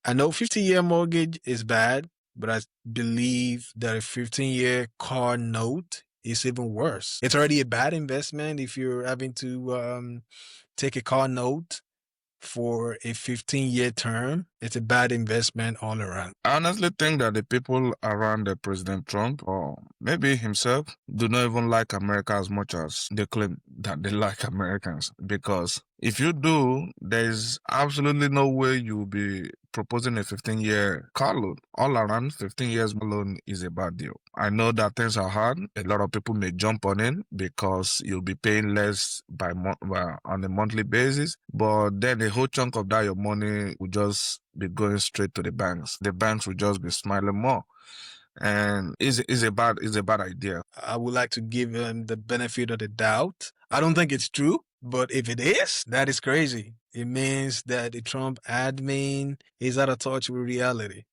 I know 50-year mortgage is bad, but I believe that a 15-year car note is even worse. It's already a bad investment if you're having to take a car note for a 15-year term. It's a bad investment all around. I honestly think that the people around President Trump, or maybe himself, do not even like America as much as they claim that they like Americans. Because if you do, there's absolutely no way you'll be proposing a 15-year car loan. All around, 15 years loan is a bad deal. I know that things are hard. A lot of people may jump on it because you'll be paying less on a monthly basis. But then a whole chunk of that your money will just be going straight to the banks. The banks will just be smiling more. And is a bad idea. I would like to give him the benefit of the doubt. I don't think it's true, but if it is, that is crazy. It means that the Trump admin is out of touch with reality.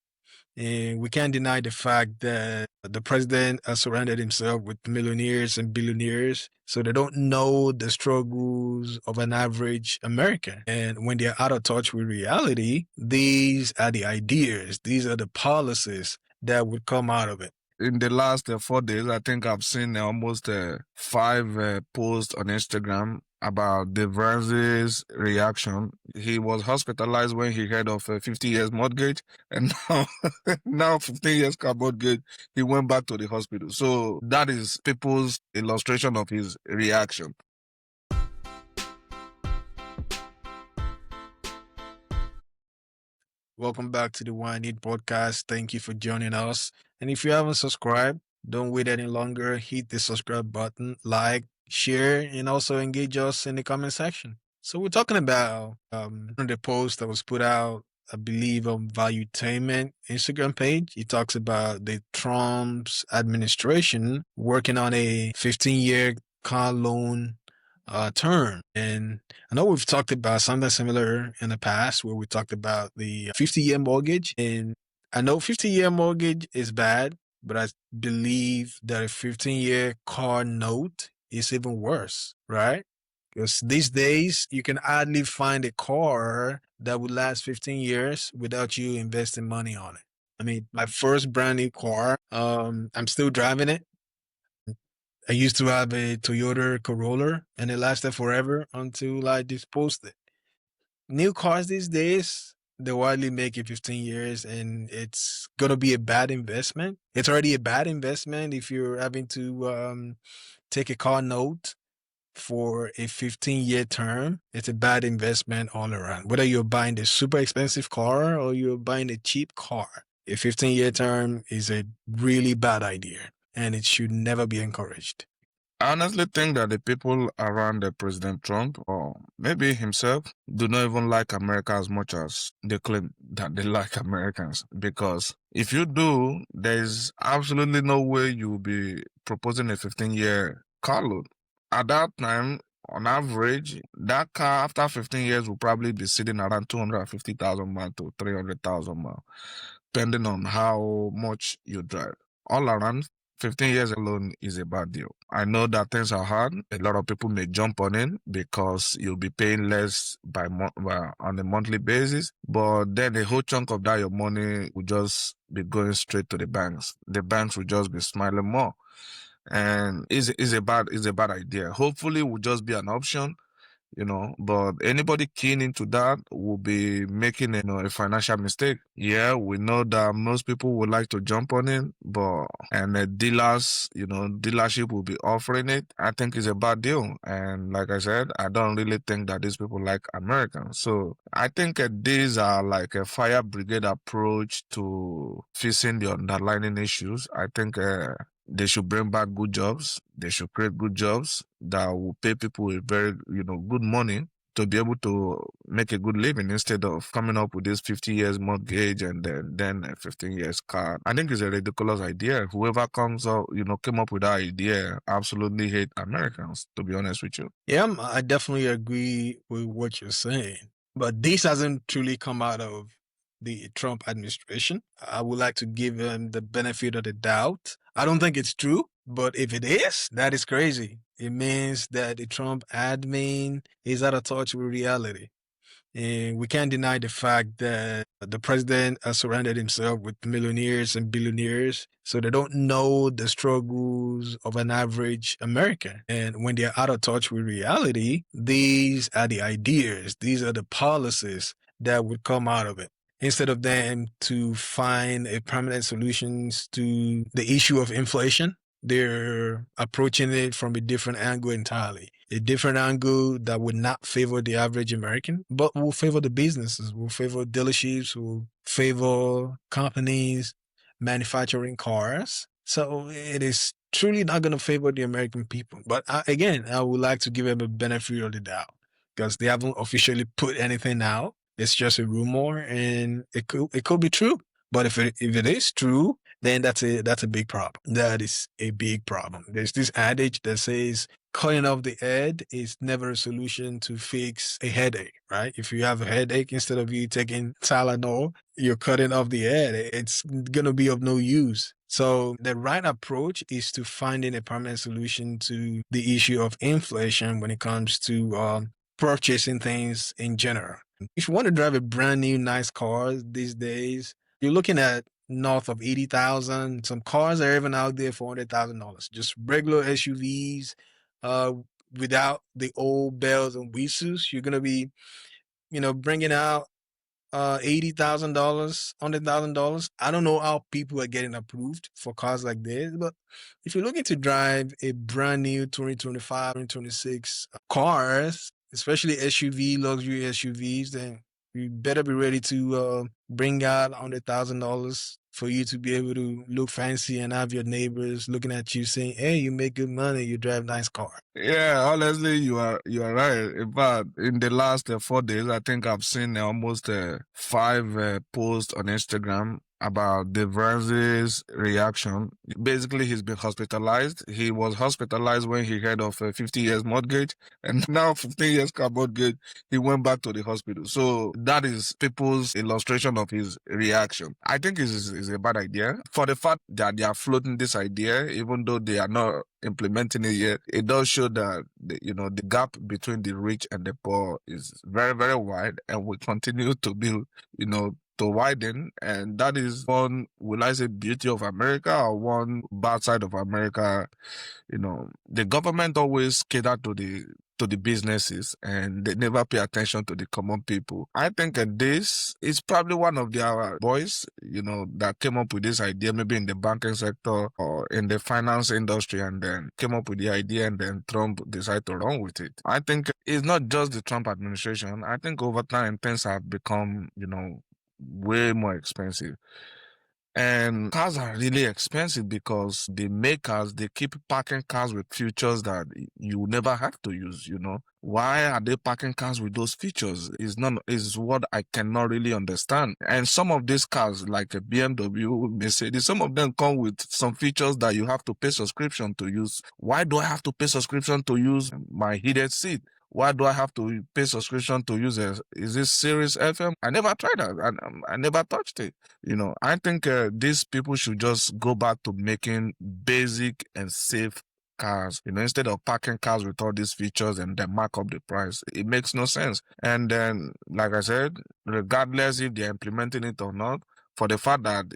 And we can't deny the fact that the president has surrounded himself with millionaires and billionaires, so they don't know the struggles of an average American. And when they're out of touch with reality, these are the ideas, these are the policies that would come out of it. In the last 4 days, I think I've seen almost 5 posts on Instagram about the Vance's reaction. He was hospitalized when he heard of a 50 years mortgage, and now 15 years car mortgage, he went back to the hospital. So that is people's illustration of his reaction. Welcome back to the Why Need podcast. Thank you for joining us. And if you haven't subscribed, don't wait any longer. Hit the subscribe button, like, share, and also engage us in the comment section. So we're talking about the post that was put out, I believe, on Valuetainment Instagram page. It talks about the Trump's administration working on a 15-year car loan term. And I know we've talked about something similar in the past where we talked about the 50-year mortgage. And I know 50-year mortgage is bad, but I believe that a 15-year car note is even worse, right? Because these days you can hardly find a car that would last 15 years without you investing money on it. I mean, my first brand new car, I'm still driving it. I used to have a Toyota Corolla, and it lasted forever until I disposed it. New cars these days, they widely make it 15 years, and it's going to be a bad investment. It's already a bad investment if you're having to take a car note for a 15-year term. It's a bad investment all around. Whether you're buying a super expensive car or you're buying a cheap car, a 15-year term is a really bad idea, and it should never be encouraged. I honestly think that the people around President Trump, or maybe himself, do not even like America as much as they claim that they like Americans. Because if you do, there's absolutely no way you'll be proposing a 15-year car loan. At that time, on average, that car after 15 years will probably be sitting around 250,000 miles to 300,000 miles, depending on how much you drive. All around, 15 years alone is a bad deal. I know that things are hard. A lot of people may jump on it because you'll be paying less on a monthly basis. But then a whole chunk of that your money will just be going straight to the banks. The banks will just be smiling more. And is a bad idea. Hopefully, it will just be an option, but anybody keen into that will be making a financial mistake. Yeah, we know that most people would like to jump on it, and the dealers, dealership will be offering it. I think it's a bad deal. And like I said, I don't really think that these people like Americans. So I think these are like a fire brigade approach to fixing the underlying issues. I think they should bring back good jobs. They should create good jobs that will pay people a very, good money to be able to make a good living instead of coming up with this 50 years mortgage and then a 15 years car. I think it's a ridiculous idea. Whoever comes up, came up with that idea absolutely hate Americans, to be honest with you. Yeah, I definitely agree with what you're saying. But this hasn't truly come out of the Trump administration. I would like to give him the benefit of the doubt. I don't think it's true, but if it is, that is crazy. It means that the Trump admin is out of touch with reality. And we can't deny the fact that the president has surrounded himself with millionaires and billionaires. So they don't know the struggles of an average American. And when they're out of touch with reality, these are the ideas, these are the policies that would come out of it. Instead of them to find a permanent solutions to the issue of inflation, they're approaching it from a different angle entirely. A different angle that would not favor the average American, but will favor the businesses, will favor dealerships, will favor companies manufacturing cars. So it is truly not going to favor the American people. But again, I would like to give them a benefit of the doubt because they haven't officially put anything out. It's just a rumor, and it could be true. But if it is true, then that's a big problem. That is a big problem. There's this adage that says cutting off the head is never a solution to fix a headache, right? If you have a headache, instead of you taking Tylenol, you're cutting off the head. It's gonna be of no use. So the right approach is to finding a permanent solution to the issue of inflation when it comes to purchasing things in general. If you want to drive a brand new nice car these days, you're looking at north of 80,000. Some cars are even out there for $100,000. Just regular SUVs, uh, without the old bells and whistles. You're gonna be, bringing out $80,000, $100,000. I don't know how people are getting approved for cars like this, but if you're looking to drive a brand new 2025, 2026 cars, especially SUV, luxury SUVs, then you better be ready to bring out $100,000 for you to be able to look fancy and have your neighbors looking at you saying, "Hey, you make good money, you drive nice car." Yeah, honestly, you are right. In fact, in the last 4 days, I think I've seen almost five posts on Instagram about the Francis reaction. Basically, he's been hospitalized. He was hospitalized when he heard of a 50 years mortgage, and now 15 years car mortgage, he went back to the hospital. So that is people's illustration of his reaction. I think is a bad idea. For the fact that they are floating this idea, even though they are not implementing it yet, it does show that the gap between the rich and the poor is very, very wide, and will continue to be, to widen. And that is one, will I say, beauty of America, or one bad side of America. The government always cater to the businesses, and they never pay attention to the common people. I think this is probably one of their boys, that came up with this idea, maybe in the banking sector or in the finance industry, and then came up with the idea, and then Trump decided to run with it. I think it's not just the Trump administration. I think over time things have become, way more expensive. And cars are really expensive because the makers, they keep packing cars with features that you never have to use. Why are they packing cars with those features? Is what I cannot really understand. And some of these cars, like a BMW, Mercedes, some of them come with some features that you have to pay subscription to use. Why do I have to pay subscription to use my heated seat? Why do I have to pay subscription to use is this Sirius FM? I never tried that. I never touched it. I think these people should just go back to making basic and safe cars. Instead of packing cars with all these features and then mark up the price, it makes no sense. And then, like I said, regardless if they're implementing it or not, for the fact that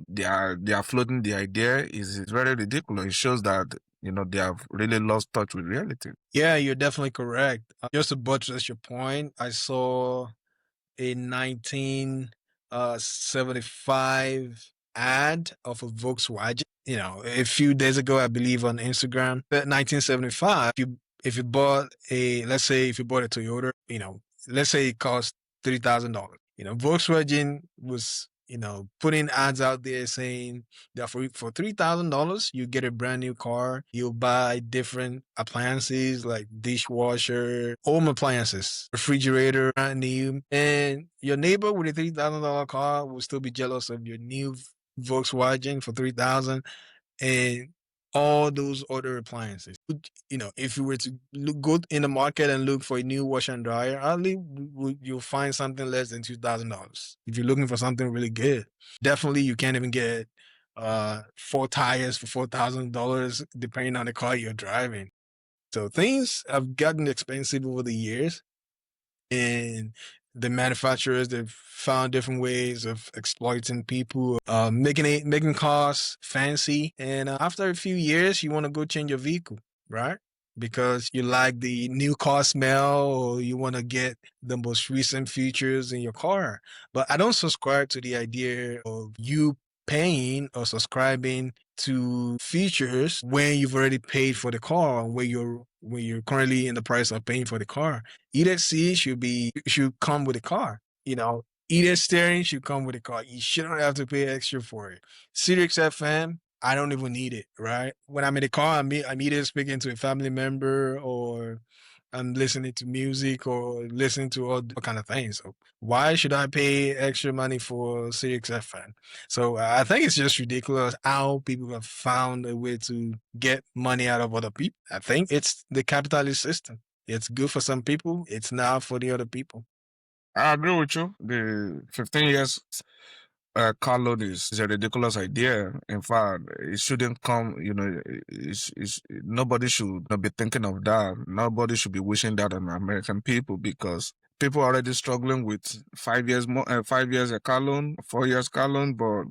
they are floating the idea is very ridiculous. It shows that they have really lost touch with reality. Yeah, you're definitely correct. Just to buttress your point, I saw a 1975 ad of a Volkswagen. A few days ago, I believe on Instagram. That 1975. If you bought let's say if you bought a Toyota, let's say it cost $3,000. Volkswagen was putting ads out there saying that for $3,000 you get a brand new car. You'll buy different appliances like dishwasher, home appliances, refrigerator, brand new, and your neighbor with a $3,000 car will still be jealous of your new Volkswagen for 3,000 and all those other appliances. If you were to go in the market and look for a new washer and dryer, hardly you'll find something less than $2,000. If you're looking for something really good, definitely you can't even get four tires for $4,000, depending on the car you're driving. So things have gotten expensive over the years, and The manufacturers, they've found different ways of exploiting people, making cars fancy. And after a few years, you want to go change your vehicle, right? Because you like the new car smell or you want to get the most recent features in your car. But I don't subscribe to the idea of you paying or subscribing to features when you've already paid for the car, when you're currently in the price of paying for the car. Either C should come with a car. Either steering should come with a car. You shouldn't have to pay extra for it. Sirius FM, I don't even need it, right? When I'm in the car, I'm either speaking to a family member or I'm listening to music or listening to all kind of things. So why should I pay extra money for Sirius FM? So I think it's just ridiculous how people have found a way to get money out of other people. I think it's the capitalist system. It's good for some people. It's not for the other people. I agree with you. The 15 years car loan is a ridiculous idea. In fact, it shouldn't come, nobody should not be thinking of that. Nobody should be wishing that on American people because people are already struggling with 5 years more, 5 years a car loan, 4 years car loan, but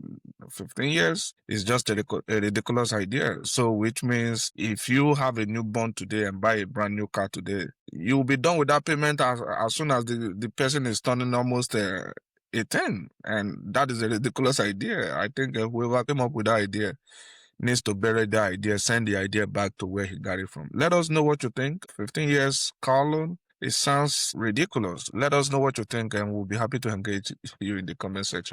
15 years is just a ridiculous idea. So, which means if you have a newborn today and buy a brand new car today, you'll be done with that payment as soon as the person is turning almost a 10, and that is a ridiculous idea. I think whoever came up with that idea needs to bury the idea, send the idea back to where he got it from. Let us know what you think. 15 years car loan, it sounds ridiculous. Let us know what you think, and we'll be happy to engage you in the comment section.